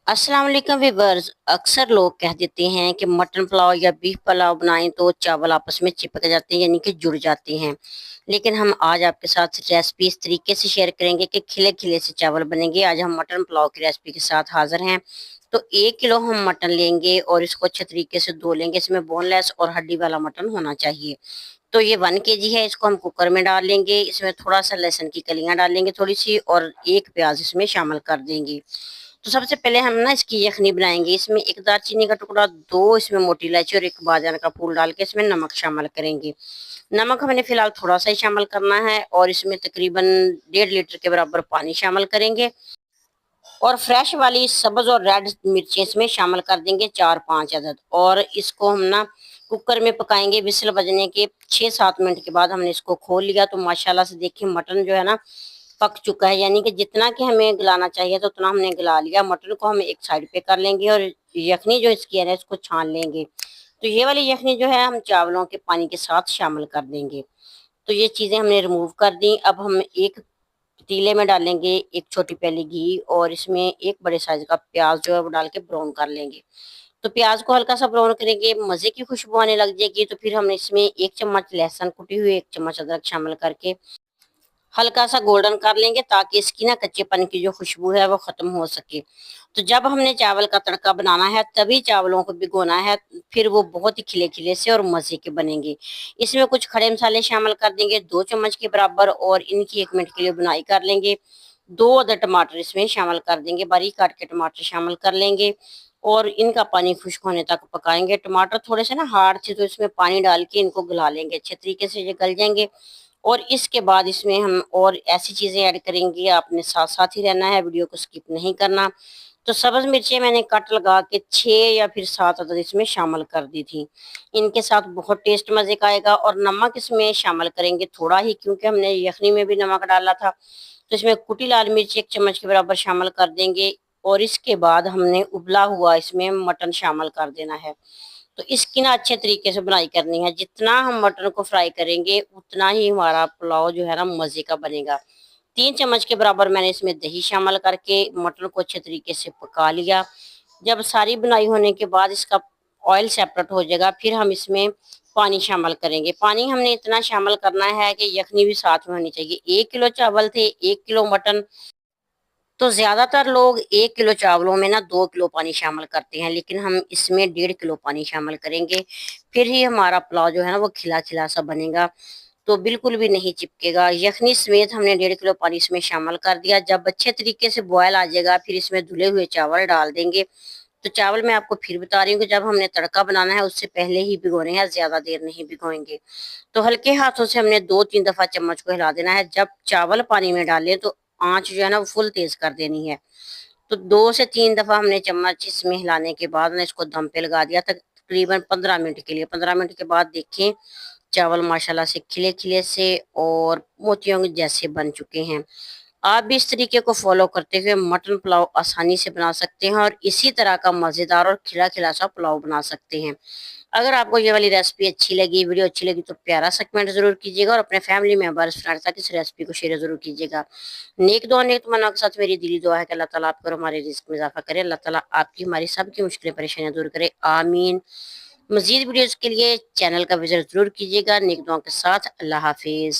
अस्सलाम वालेकुम व्यूअर्स। अक्सर लोग कह देते हैं कि मटन पुलाव या बीफ पुलाव बनाएं तो चावल आपस में चिपक जाते हैं, यानी कि जुड़ जाते हैं। लेकिन हम आज आपके साथ रेसिपी इस तरीके से शेयर करेंगे कि खिले खिले से चावल बनेंगे। आज हम मटन पुलाव की रेसिपी के साथ हाजिर हैं। तो 1 किलो हम मटन लेंगे और इसको अच्छे तरीके से धो लेंगे। इसमें बोनलेस और हड्डी वाला मटन होना चाहिए। तो ये 1 kg है, इसको हम कुकर में डाल लेंगे। इसमें थोड़ा सा लहसुन की कलियां डालेंगे थोड़ी सी, और एक प्याज इसमें शामिल कर देंगे। तो सबसे पहले हम ना इसकी यखनी बनाएंगे। इसमें एक दालचीनी का टुकड़ा, दो इसमें मोटी इलायची और एक बाजरा का फूल डाल के इसमें नमक शामिल करेंगे। नमक हमने फिलहाल थोड़ा सा ही शामिल करना है, और इसमें तकरीबन 1.5 लीटर के बराबर पानी शामिल करेंगे। और फ्रेश वाली सब्ज और रेड मिर्चें इसमें शामिल कर देंगे, 4-5 अदद। और इसको हम ना कुकर में पकाएंगे। विसल बजने के 6-7 मिनट के बाद हमने इसको खोल लिया तो माशाल्लाह से देखिए मटन जो है ना पक चुका है, यानी कि जितना कि हमें गलाना चाहिए तो उतना हमने गला लिया। मटन को हम एक साइड पे कर लेंगे और यखनी जो इसकी है ना इसको छान लेंगे। तो ये वाली यखनी जो है हम चावलों के पानी के साथ शामिल कर देंगे। तो ये चीजें हमने रिमूव कर दी। अब हम एक पतीले में डालेंगे एक छोटी प्याली घी, और इसमें एक बड़े साइज का प्याज जो है वो डाल के ब्राउन कर लेंगे। तो प्याज को हल्का सा ब्राउन करेंगे, मजे की खुशबू आने लग जाएगी तो फिर हम इसमें 1 चम्मच लहसुन कुटी हुई, 1 चम्मच अदरक शामिल करके हल्का सा गोल्डन कर लेंगे, ताकि इसकी ना कच्चेपन की जो खुशबू है वो खत्म हो सके। तो जब हमने चावल का तड़का बनाना है तभी चावलों को भिगोना है, फिर वो बहुत ही खिले खिले से और मजे के बनेंगे। इसमें कुछ खड़े मसाले शामिल कर देंगे 2 चम्मच के बराबर, और इनकी 1 मिनट के लिए बुनाई कर लेंगे। 2 अदद टमाटर इसमें शामिल कर देंगे, बारीक काट के टमाटर शामिल कर लेंगे और इनका पानी खुश्क होने तक पकाएंगे। टमाटर थोड़े से ना हार्ड थे तो इसमें पानी डाल के इनको गला लेंगे, अच्छे तरीके से ये गल जाएंगे। और इसके बाद इसमें हम और ऐसी चीजें ऐड करेंगे, आपने साथ साथ ही रहना है, वीडियो को स्किप नहीं करना। तो सब्ज मिर्चें मैंने कट लगा के 6 या फिर 7 अदद इसमें शामिल कर दी थी। इनके साथ बहुत टेस्ट मजे का आएगा। और नमक इसमें शामिल करेंगे थोड़ा ही, क्योंकि हमने यखनी में भी नमक डाला था। तो इसमें कुटी लाल मिर्च 1 चम्मच के बराबर शामिल कर देंगे। और इसके बाद हमने उबला हुआ इसमें मटन शामिल कर देना है। तो इसकी ना अच्छे तरीके से बुनाई करनी है। जितना हम मटन को फ्राई करेंगे उतना ही हमारा पुलाव जो है ना मजे का बनेगा। 3 चम्मच के बराबर मैंने इसमें दही शामिल करके मटन को अच्छे तरीके से पका लिया। जब सारी बुनाई होने के बाद इसका ऑयल सेपरेट हो जाएगा, फिर हम इसमें पानी शामिल करेंगे। पानी हमने इतना शामिल करना है कि यखनी भी साथ में होनी चाहिए। 1 किलो चावल थे, 1 किलो मटन। तो ज्यादातर लोग 1 किलो चावलों में ना 2 किलो पानी शामिल करते हैं, लेकिन हम इसमें 1.5 किलो पानी शामिल करेंगे। फिर ही हमारा पुलाव जो है ना वो खिला खिला सा बनेगा, तो बिल्कुल भी नहीं चिपकेगा। यखनी समेत हमने 1.5 किलो पानी इसमें शामिल कर दिया। जब अच्छे तरीके से बॉयल आ जाएगा फिर इसमें धुले हुए चावल डाल देंगे। तो चावल मैं आपको फिर बता रही हूँ कि जब हमने तड़का बनाना है उससे पहले ही भिगोने हैं, ज्यादा देर नहीं भिगोएंगे। तो हल्के हाथों से हमने 2-3 दफा चम्मच को हिला देना है। जब चावल पानी में डालें तो आंच जो है ना वो फुल तेज कर देनी है। तो 2 से 3 दफा हमने चम्मच इसमें हिलाने के बाद ना इसको दम पे लगा दिया तकरीबन 15 मिनट के लिए। 15 मिनट के बाद देखें चावल माशाल्लाह से खिले खिले से और मोतियों जैसे बन चुके हैं। आप भी इस तरीके को फॉलो करते हुए मटन पुलाव आसानी से बना सकते हैं और इसी तरह का मजेदार और खिला खिला सा पुलाव बना सकते हैं। अगर आपको ये वाली रेसिपी अच्छी लगी, वीडियो अच्छी लगी, तो प्यारा सा कमेंट जरूर कीजिएगा और अपने फैमिली मेंबर्स फ्रेंड्स तक इस रेसिपी को शेयर जरूर कीजिएगा। नेक दुआ नेक तमन्ना के साथ मेरी दिली दुआ है कि अल्लाह ताला आपको और हमारे रिस्क में इजाफा करे। अल्लाह ताला आपकी हमारी सबकी मुश्किलें परेशानियां दूर करे, आमीन। मजीद वीडियोस के लिए चैनल का विजिट जरूर कीजिएगा। नेक दुआ के साथ अल्लाह हाफिज।